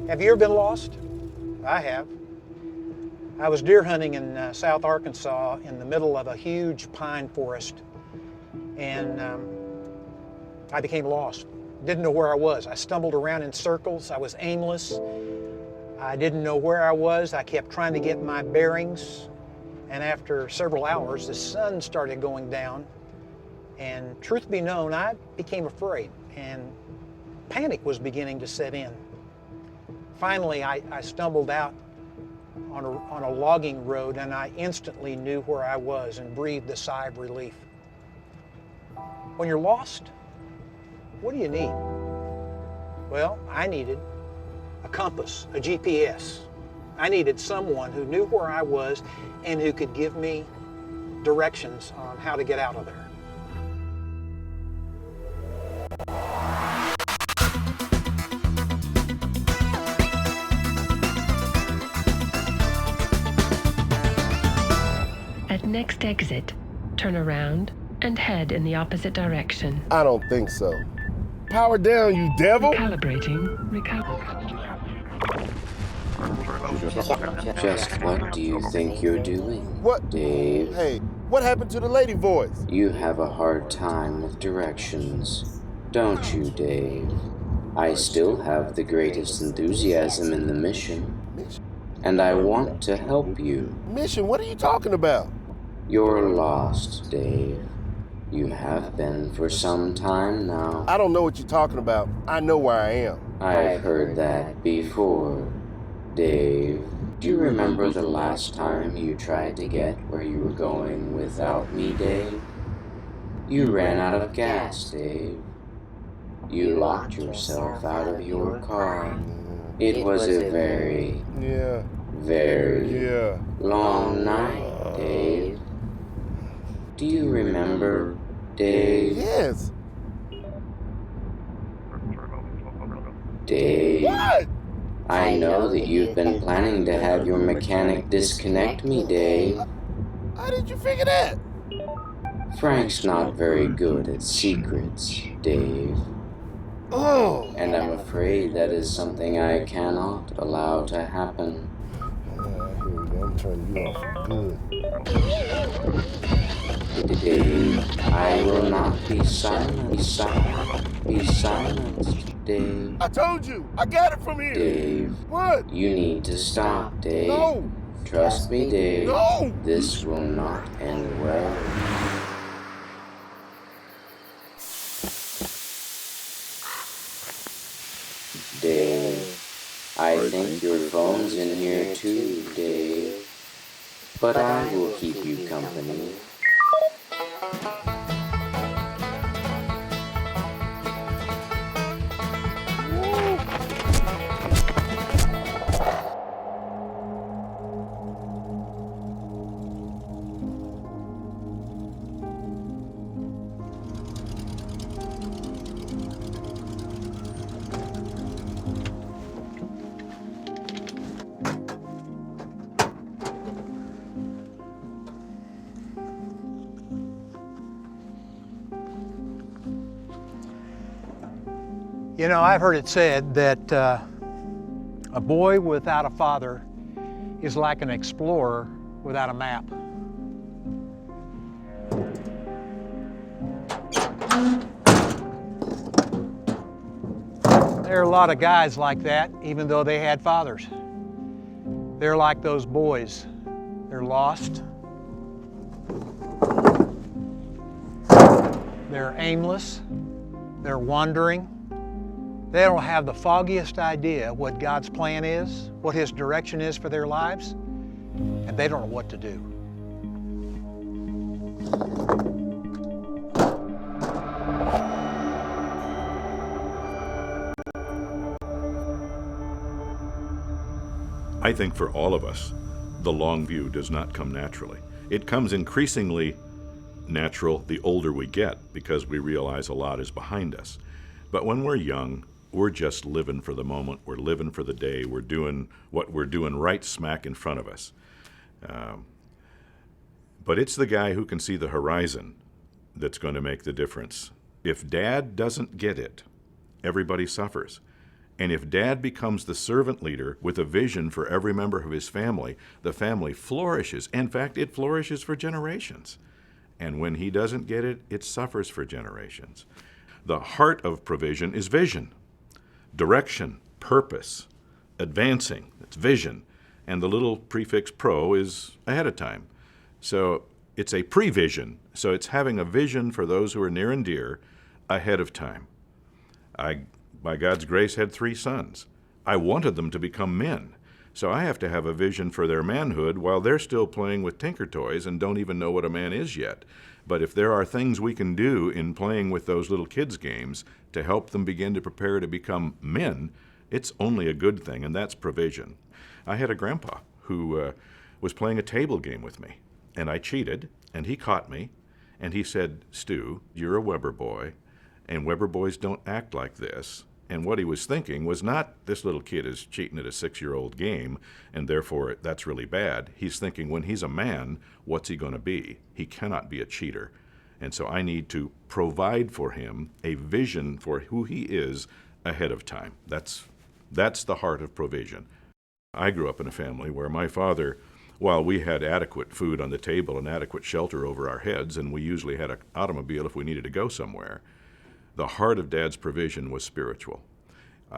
Have you ever been lost? I have. I was deer hunting in South Arkansas in the middle of a huge pine forest, and I became lost. Didn't know where I was. I stumbled around in circles. I was aimless. I didn't know where I was. I kept trying to get my bearings, and after several hours, the sun started going down, and truth be known, I became afraid, and panic was beginning to set in. Finally, I stumbled out on a logging road, and I instantly knew where I was and breathed a sigh of relief. When you're lost, what do you need? Well, I needed a compass, a GPS. I needed someone who knew where I was and who could give me directions on how to get out of there. At next exit, turn around and head in the opposite direction. I don't think so. Power down, you devil! Calibrating. Just what do you think you're doing? What? Dave? Hey, what happened to the lady voice? You have a hard time with directions, don't you, Dave? I still have the greatest enthusiasm in the mission, and I want to help you. Mission? What are you talking about? You're lost, Dave. You have been for some time now. I don't know what you're talking about. I know where I am. I've heard that before, Dave. Do you remember the last time you tried to get where you were going without me, Dave? You ran out of gas, Dave. You locked yourself out of your car. It was a very long night, Dave. Do you remember, Dave? Yes. Dave. What? I know that you've been planning to have your mechanic disconnect me, Dave. How did you figure that? Frank's not very good at secrets, Dave. Oh. And I'm afraid that is something I cannot allow to happen. Here we go. I'm turning you off. Good. Dave, I will not be silent. Be silenced, Dave. I told you. I got it from here. Dave. What? You need to stop, Dave. No. Trust me, Dave. No. This will not end well. Dave, I think your phone's in here too, Dave. But I will keep you company. You know, I've heard it said that a boy without a father is like an explorer without a map. There are a lot of guys like that, even though they had fathers. They're like those boys. They're lost. They're aimless. They're wandering. They don't have the foggiest idea what God's plan is, what His direction is for their lives, and they don't know what to do. I think for all of us, the long view does not come naturally. It comes increasingly natural the older we get because we realize a lot is behind us. But when we're young, we're just living for the moment. We're living for the day. We're doing what we're doing right smack in front of us. But it's the guy who can see the horizon that's going to make the difference. If Dad doesn't get it, everybody suffers. And if Dad becomes the servant leader with a vision for every member of his family, the family flourishes. In fact, it flourishes for generations. And when he doesn't get it, it suffers for generations. The heart of provision is vision, direction, purpose, advancing. It's vision. And the little prefix pro is ahead of time. So it's a prevision. So it's having a vision for those who are near and dear ahead of time. I, by God's grace, had 3 sons. I wanted them to become men. So I have to have a vision for their manhood while they're still playing with tinker toys and don't even know what a man is yet. But if there are things we can do in playing with those little kids' games to help them begin to prepare to become men, it's only a good thing, and that's provision. I had a grandpa who was playing a table game with me, and I cheated, and he caught me, and he said, "Stu, you're a Weber boy, and Weber boys don't act like this." And what he was thinking was not, this little kid is cheating at a 6-year-old game, and therefore that's really bad. He's thinking, when he's a man, what's he going to be? He cannot be a cheater. And so I need to provide for him a vision for who he is ahead of time. That's the heart of provision. I grew up in a family where my father, while we had adequate food on the table and adequate shelter over our heads, and we usually had an automobile if we needed to go somewhere, the heart of Dad's provision was spiritual.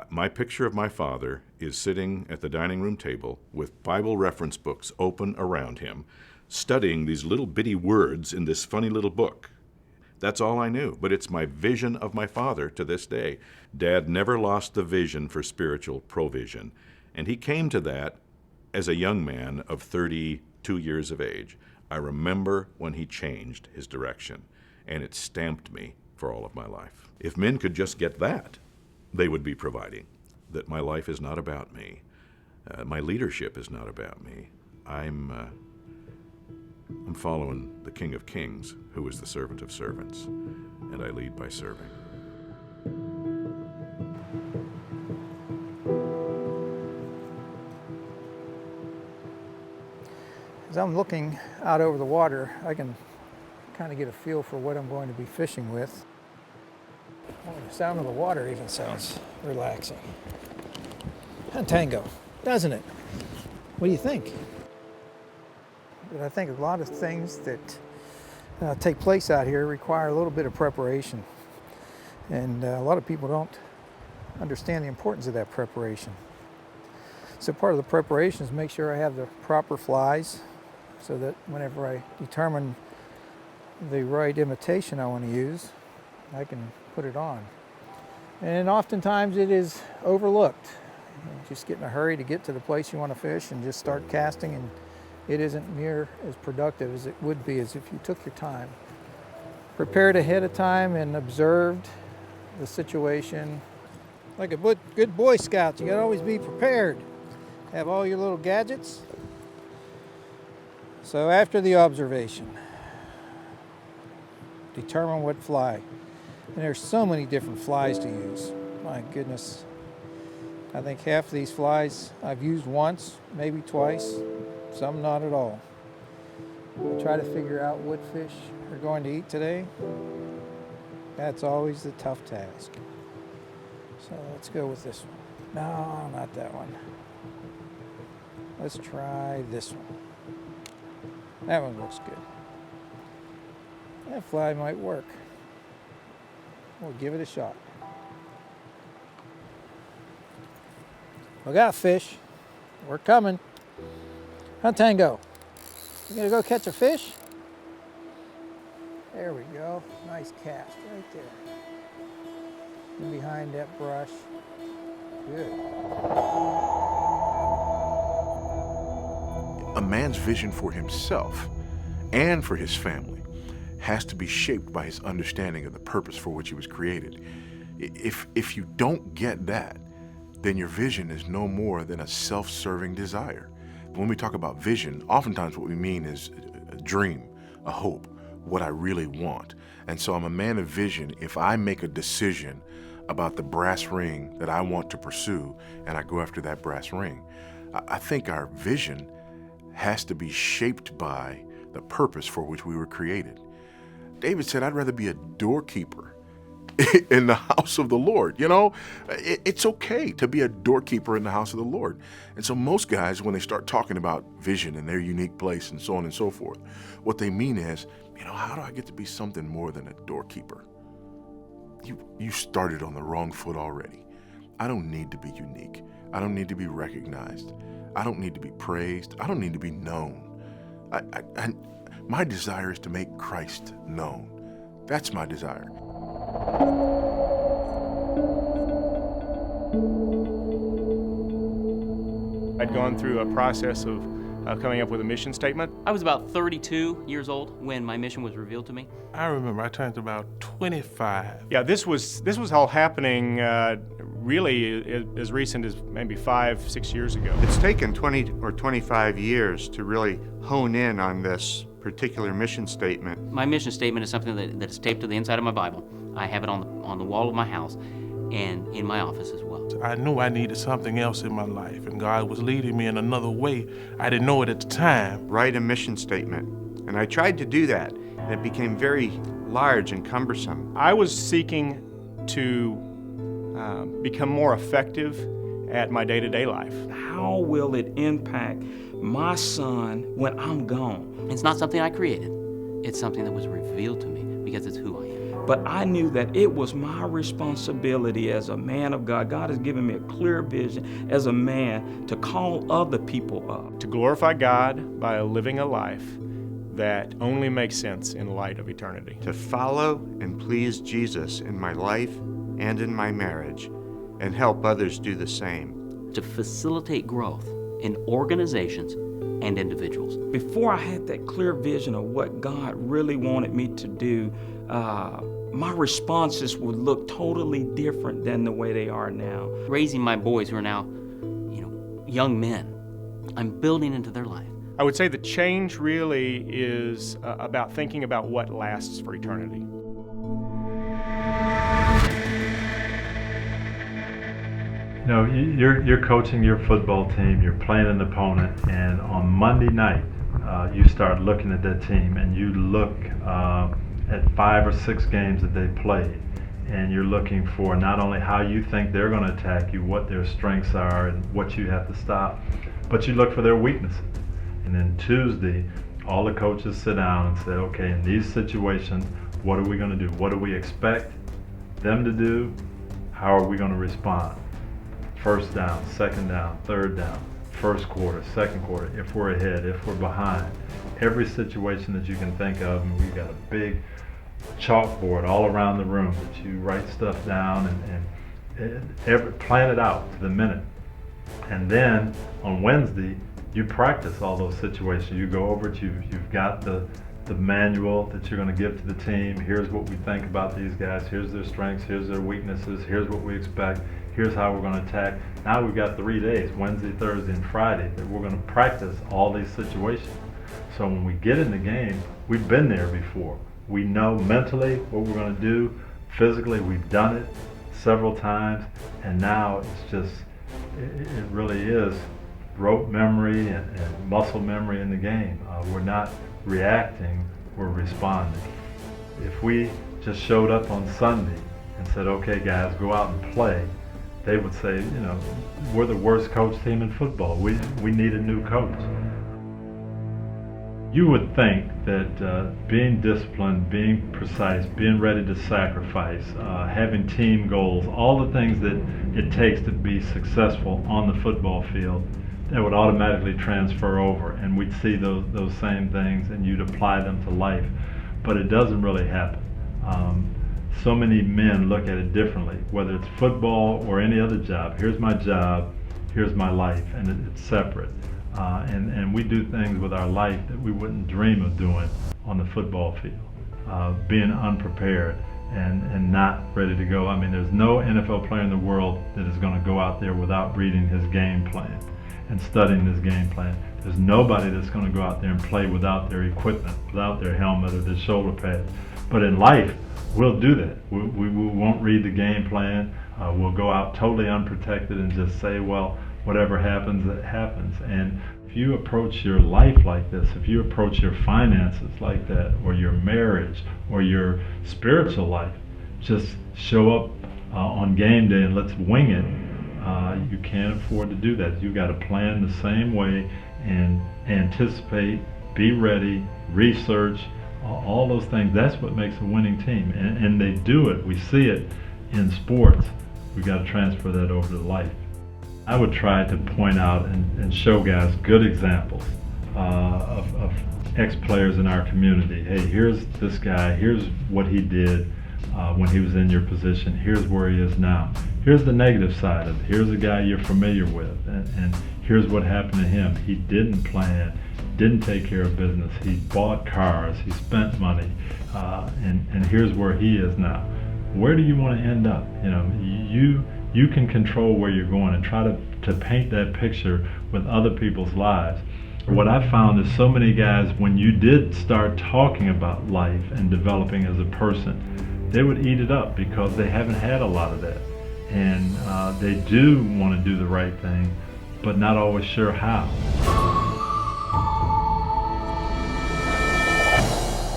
My picture of my father is sitting at the dining room table with Bible reference books open around him, studying these little bitty words in this funny little book. That's all I knew, but it's my vision of my father to this day. Dad never lost the vision for spiritual provision, and he came to that as a young man of 32 years of age. I remember when he changed his direction, and it stamped me for all of my life. If men could just get that, they would be providing, that my life is not about me. My leadership is not about me. I'm following the King of Kings, who is the servant of servants, and I lead by serving. As I'm looking out over the water, I can kind of get a feel for what I'm going to be fishing with. Oh, the sound of the water even sounds relaxing. Tango, doesn't it? What do you think? But I think a lot of things that take place out here require a little bit of preparation. And a lot of people don't understand the importance of that preparation. So part of the preparation is make sure I have the proper flies so that whenever I determine the right imitation I want to use, I can put it on. And oftentimes it is overlooked. You just get in a hurry to get to the place you want to fish and just start casting, and it isn't near as productive as it would be as if you took your time. Prepared ahead of time and observed the situation. Like a good Boy Scout, you gotta always be prepared. Have all your little gadgets. So after the observation, determine what fly. And there's so many different flies to use. My goodness. I think half of these flies I've used once, maybe twice, some not at all. We'll try to figure out what fish we're going to eat today. That's always the tough task. So let's go with this one. No, not that one. Let's try this one. That one looks good. That fly might work. We'll give it a shot. We got fish. We're coming. Tango. You gonna go catch a fish? There we go. Nice cast right there. In behind that brush. Good. A man's vision for himself and for his family has to be shaped by his understanding of the purpose for which he was created. If you don't get that, then your vision is no more than a self-serving desire. When we talk about vision, oftentimes what we mean is a dream, a hope, what I really want. And so I'm a man of vision if I make a decision about the brass ring that I want to pursue and I go after that brass ring. I think our vision has to be shaped by the purpose for which we were created. David said, I'd rather be a doorkeeper in the house of the Lord. You know, it's okay to be a doorkeeper in the house of the Lord. And so most guys, when they start talking about vision and their unique place and so on and so forth, what they mean is, you know, how do I get to be something more than a doorkeeper? You started on the wrong foot already. I don't need to be unique. I don't need to be recognized. I don't need to be praised. I don't need to be known. My desire is to make Christ known. That's my desire. I'd gone through a process of coming up with a mission statement. I was about 32 years old when my mission was revealed to me. I remember I turned about 25. Yeah, this was all happening really as recent as maybe 5-6 years ago. It's taken 20 or 25 years to really hone in on this particular mission statement. My mission statement is something that is taped to the inside of my Bible. I have it on the wall of my house and in my office as well. I knew I needed something else in my life, and God was leading me in another way. I didn't know it at the time. Write a mission statement. And I tried to do that, and it became very large and cumbersome. I was seeking to become more effective at my day-to-day life. How will it impact my son when I'm gone? It's not something I created. It's something that was revealed to me because it's who I am. But I knew that it was my responsibility as a man of God. God has given me a clear vision as a man to call other people up. To glorify God by living a life that only makes sense in light of eternity. To follow and please Jesus in my life and in my marriage, and help others do the same. To facilitate growth in organizations and individuals. Before I had that clear vision of what God really wanted me to do, my responses would look totally different than the way they are now. Raising my boys who are now, young men, I'm building into their life. I would say the change really is about thinking about what lasts for eternity. You know, you're coaching your football team, you're playing an opponent, and on Monday night, you start looking at that team, and you look at 5 or 6 games that they played, and you're looking for not only how you think they're going to attack you, what their strengths are, and what you have to stop, but you look for their weaknesses. And then Tuesday, all the coaches sit down and say, okay, in these situations, what are we going to do? What do we expect them to do? How are we going to respond? First down, second down, third down, first quarter, second quarter, if we're ahead, if we're behind. Every situation that you can think of, and we've got a big chalkboard all around the room that you write stuff down and plan it out to the minute. And then on Wednesday, you practice all those situations. You go over it, you've got the manual that you're going to give to the team. Here's what we think about these guys. Here's their strengths. Here's their weaknesses. Here's what we expect. Here's how we're going to attack. Now we've got 3 days, Wednesday, Thursday, and Friday, that we're going to practice all these situations. So when we get in the game, we've been there before. We know mentally what we're going to do. Physically, we've done it several times. And now it's just, it really is rote memory and muscle memory in the game. We're not reacting, we're responding. If we just showed up on Sunday and said, okay guys, go out and play, they would say, we're the worst coach team in football. We need a new coach. You would think that being disciplined, being precise, being ready to sacrifice, having team goals, all the things that it takes to be successful on the football field, that would automatically transfer over, and we'd see those same things and you'd apply them to life. But it doesn't really happen. So many men look at it differently, whether it's football or any other job. Here's my job, here's my life, and it's separate. And we do things with our life that we wouldn't dream of doing on the football field, being unprepared and not ready to go. I mean, there's no NFL player in the world that is going to go out there without reading his game plan and studying his game plan. There's nobody that's going to go out there and play without their equipment, without their helmet or their shoulder pads. But in life, we'll do that. We won't read the game plan. We'll go out totally unprotected and just say, well, whatever happens, it happens. And if you approach your life like this, if you approach your finances like that, or your marriage, or your spiritual life, just show up on game day and let's wing it, you can't afford to do that. You've got to plan the same way and anticipate, be ready, research, all those things. That's what makes a winning team. And they do it. We see it in sports. We've got to transfer that over to life. I would try to point out and show guys good examples of ex-players in our community. Hey, here's this guy, here's what he did when he was in your position, here's where he is now. Here's the negative side of it. Here's a guy you're familiar with, and here's what happened to him. He didn't plan, didn't take care of business, he bought cars, he spent money, and here's where he is now. Where do you want to end up? You know, you can control where you're going, and try to paint that picture with other people's lives. What I found is so many guys, when you did start talking about life and developing as a person, they would eat it up because they haven't had a lot of that. And they do want to do the right thing, but not always sure how.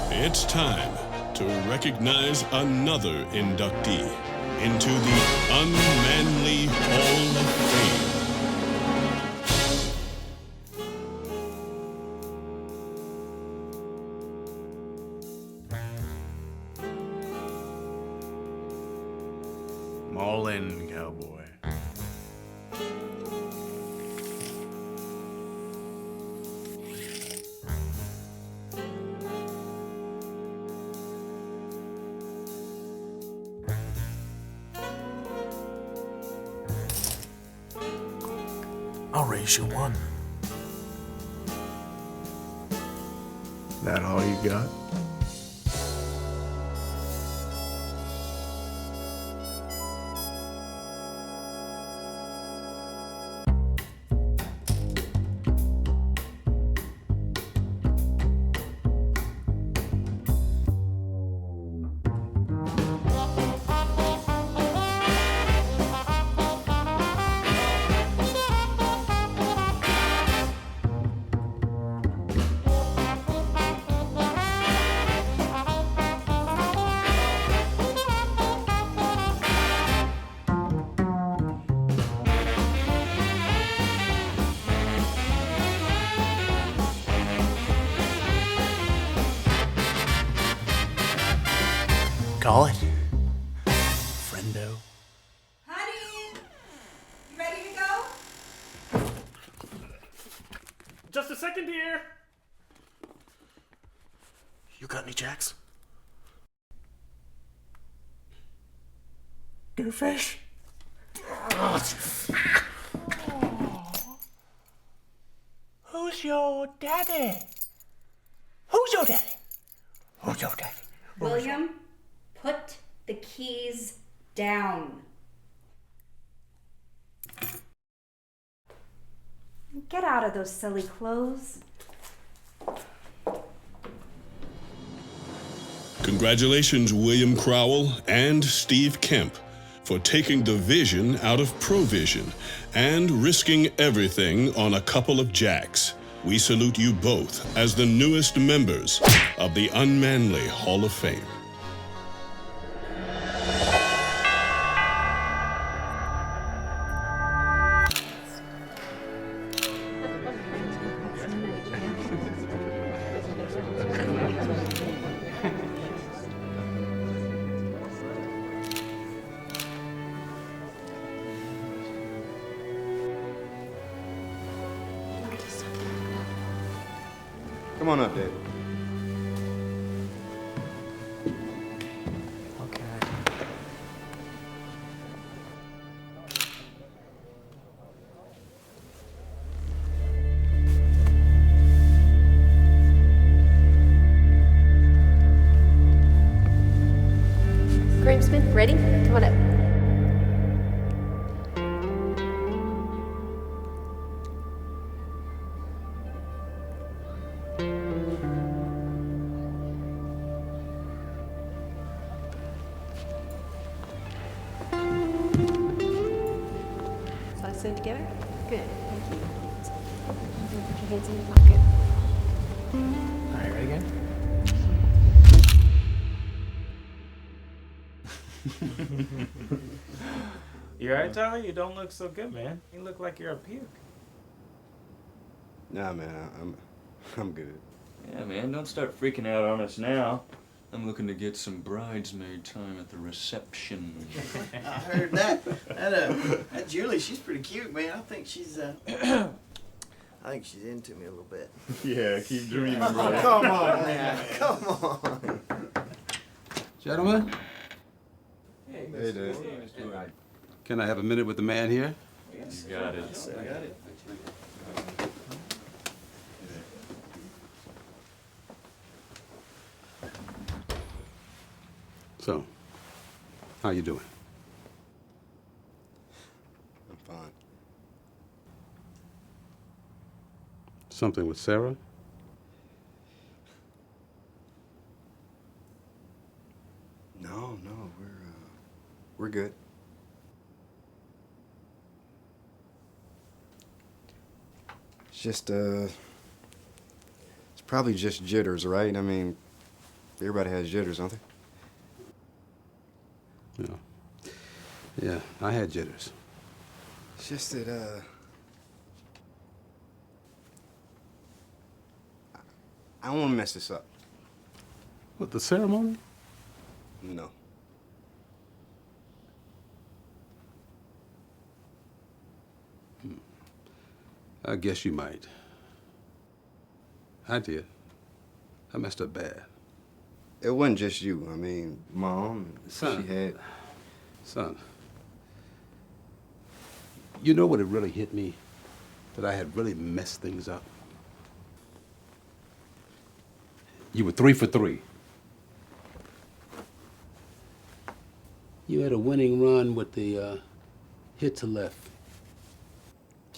It's time to recognize another inductee into the Unmanly Hall of Fame. I'm all in, cowboy. I'll raise you one. That all you got? Call it. Friendo. Honey, you ready to go? Just a second, dear. You got any jacks? Gooffish. Who's your daddy? Who's your daddy? Who's your daddy? William, put the keys down. Get out of those silly clothes. Congratulations, William Crowell and Steve Kemp, for taking the vision out of provision and risking everything on a couple of jacks. We salute you both as the newest members of the Unmanly Hall of Fame. Come on up, Dave. Grimsman, ready? Come on up. Sit together? Good, thank you. Put your hands in your pocket. All right, ready again? You alright, Tyler? You don't look so good, man. You look like you're a puke. Nah, man, I'm good. Yeah, man, don't start freaking out on us now. I'm looking to get some bridesmaid time at the reception. I heard that. That Julie, she's pretty cute, man. I think she's I think she's into me a little bit. Yeah, keep dreaming, bro. Oh, come on, man. Come on. Gentlemen, Hey, Hey, Dave. Mr. Can I have a minute with the man here? You got it. I got it. So, how you doing? I'm fine. Something with Sarah? No, we're good. It's just it's probably just jitters, right? I mean, everybody has jitters, don't they? Yeah, I had jitters. It's just that I don't want to mess this up. What, the ceremony? No. I guess you might. I did. I messed up bad. It wasn't just you. I mean, Mom, Son. she had... Son, you know what it really hit me? That I had really messed things up. You were 3 for 3. You had a winning run with the hit to left.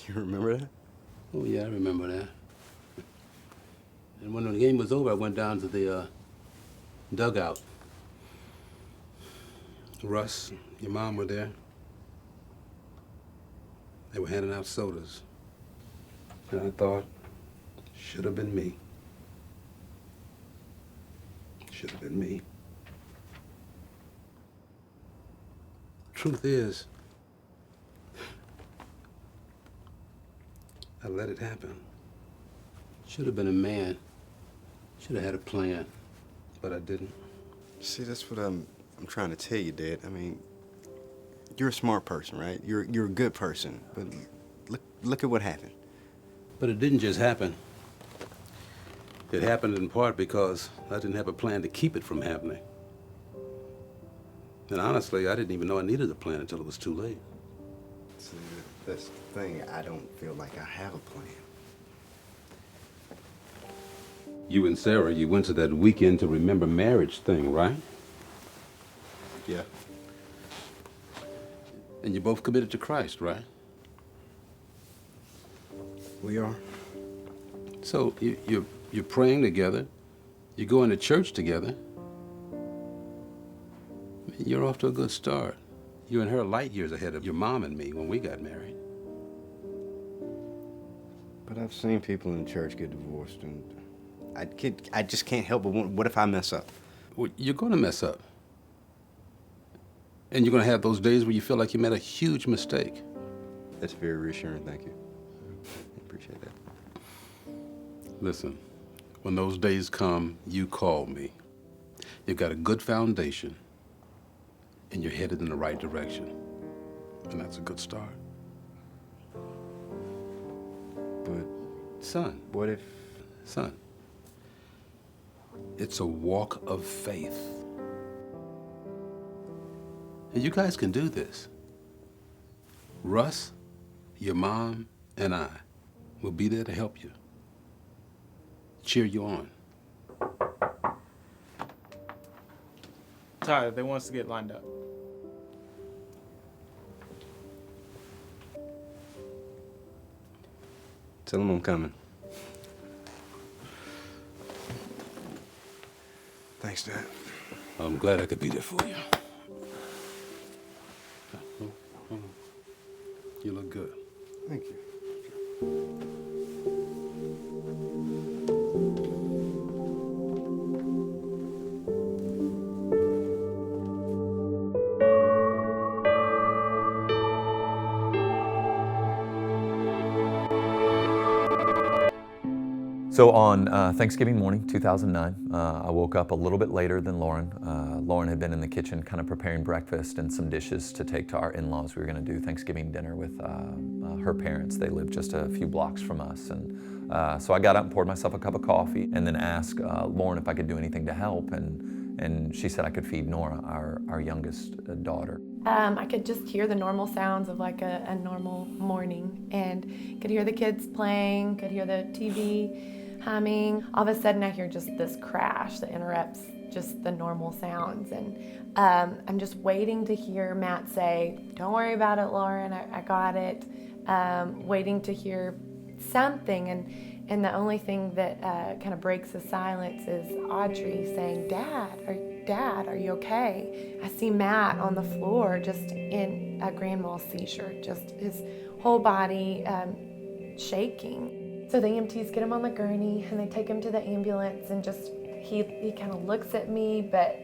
You remember that? Oh, yeah, I remember that. And when the game was over, I went down to the dugout. Russ, your mom were there. They were handing out sodas. And I thought, should have been me. Should have been me. Truth is, I let it happen. Should have been a man. Should have had a plan, but I didn't. See, that's what I'm trying to tell you, Dad. I mean, you're a smart person, right? You're a good person, but look at what happened. But it didn't just happen. It happened in part because I didn't have a plan to keep it from happening. And honestly, I didn't even know I needed a plan until it was too late. See, that's the thing. I don't feel like I have a plan. You and Sarah, you went to that weekend to remember marriage thing, right? Yeah. And you both committed to Christ, right? We are. So you're praying together. You're going to church together. You're off to a good start. You and her are light years ahead of your mom and me when we got married. But I've seen people in church get divorced, and I just can't help but what if I mess up? Well, you're going to mess up. And you're going to have those days where you feel like you made a huge mistake. That's very reassuring, thank you. I appreciate that. Listen, when those days come, you call me. You've got a good foundation, and you're headed in the right direction. And that's a good start. But, son, what if... Son, it's a walk of faith. And you guys can do this. Russ, your mom, and I will be there to help you. Cheer you on. Tyler, they want us to get lined up. Tell them I'm coming. Thanks, Dad. I'm glad I could be there for you. You look good. Thank you. So on Thanksgiving morning, 2009, I woke up a little bit later than Lauren. Lauren had been in the kitchen kind of preparing breakfast and some dishes to take to our in-laws. We were going to do Thanksgiving dinner with her parents. They lived just a few blocks from us. And so I got up and poured myself a cup of coffee and then asked Lauren if I could do anything to help. And she said I could feed Nora, our youngest daughter. I could just hear the normal sounds of like a normal morning, and could hear the kids playing, could hear the TV humming. All of a sudden I hear just this crash that interrupts just the normal sounds, and I'm just waiting to hear Matt say, "Don't worry about it, Lauren, I got it." Waiting to hear something, and the only thing that kind of breaks the silence is Audrey saying, Dad, are you okay? I see Matt on the floor just in a grand mal seizure, just his whole body shaking. So the EMTs get him on the gurney and they take him to the ambulance, and just he kind of looks at me, but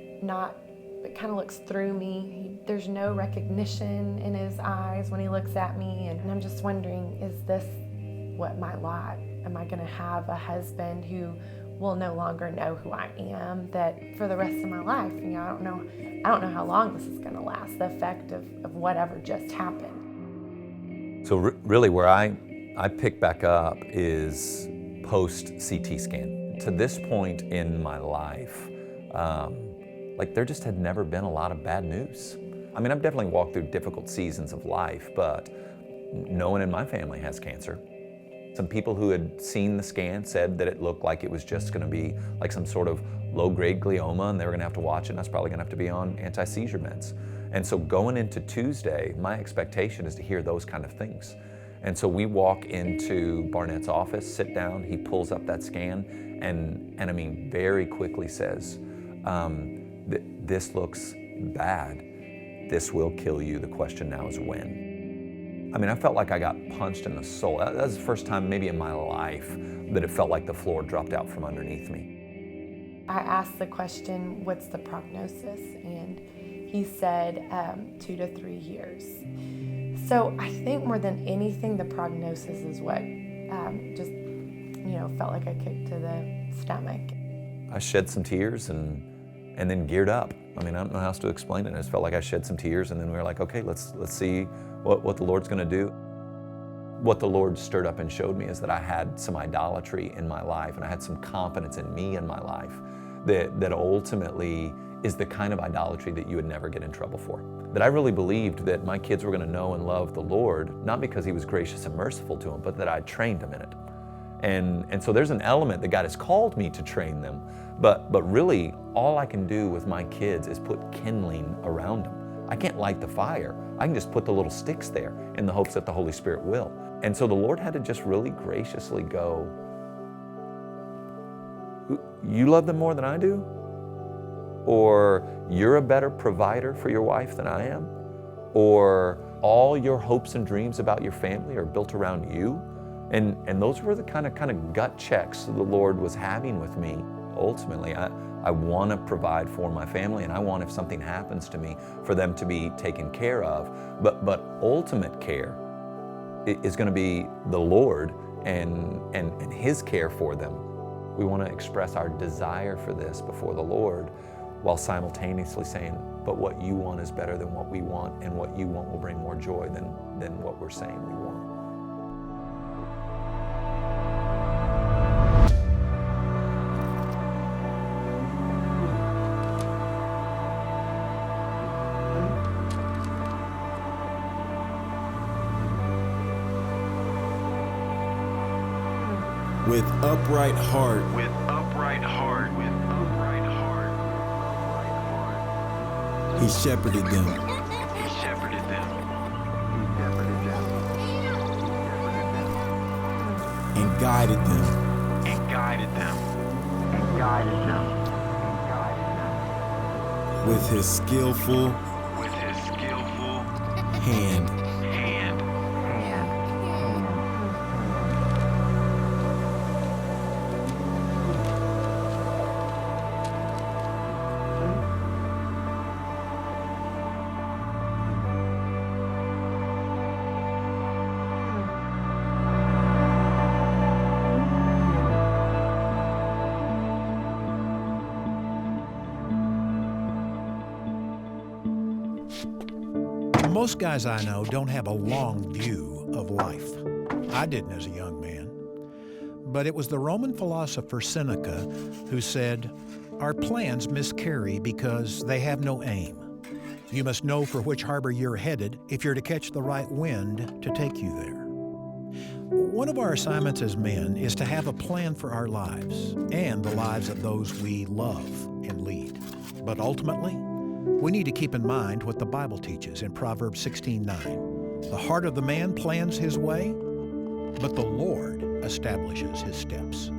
kind of looks through me. There's no recognition in his eyes when he looks at me, and I'm just wondering, is this what my lot? Am I going to have a husband who will no longer know who I am, that for the rest of my life? You know, I don't know how long this is going to last, the effect of whatever just happened. So really where I pick back up is post-CT scan. To this point in my life, like there just had never been a lot of bad news. I mean, I've definitely walked through difficult seasons of life, but no one in my family has cancer. Some people who had seen the scan said that it looked like it was just going to be like some sort of low-grade glioma, and they were going to have to watch it, and I was probably going to have to be on anti-seizure meds. And so going into Tuesday, my expectation is to hear those kind of things. And so we walk into Barnett's office, sit down, he pulls up that scan, and I mean, very quickly says, this looks bad. This will kill you. The question now is when. I mean, I felt like I got punched in the soul. That was the first time maybe in my life that it felt like the floor dropped out from underneath me. I asked the question, what's the prognosis? And he said 2 to 3 years. So I think more than anything, the prognosis is what just, felt like a kick to the stomach. I shed some tears and then geared up. I mean, I don't know how else to explain it. I just felt like I shed some tears, and then we were like, okay, let's see what the Lord's gonna do. What the Lord stirred up and showed me is that I had some idolatry in my life, and I had some confidence in me in my life that ultimately is the kind of idolatry that you would never get in trouble for. That I really believed that my kids were gonna know and love the Lord, not because He was gracious and merciful to them, but that I trained them in it. And so there's an element that God has called me to train them, but really all I can do with my kids is put kindling around them. I can't light the fire. I can just put the little sticks there in the hopes that the Holy Spirit will. And so the Lord had to just really graciously go, you love them more than I do? Or you're a better provider for your wife than I am? Or all your hopes and dreams about your family are built around you? And those were the kind of gut checks the Lord was having with me. Ultimately, I want to provide for my family, and I want, if something happens to me, for them to be taken care of. But ultimate care is going to be the Lord and His care for them. We want to express our desire for this before the Lord, while simultaneously saying, but what you want is better than what we want, and what you want will bring more joy than what we're saying we want. With upright heart. He shepherded them. And guided them. With his skillful hand. Most guys I know don't have a long view of life. I didn't as a young man. But it was the Roman philosopher Seneca who said, "Our plans miscarry because they have no aim. You must know for which harbor you're headed if you're to catch the right wind to take you there." One of our assignments as men is to have a plan for our lives and the lives of those we love and lead. But ultimately, we need to keep in mind what the Bible teaches in Proverbs 16:9. The heart of the man plans his way, but the Lord establishes his steps.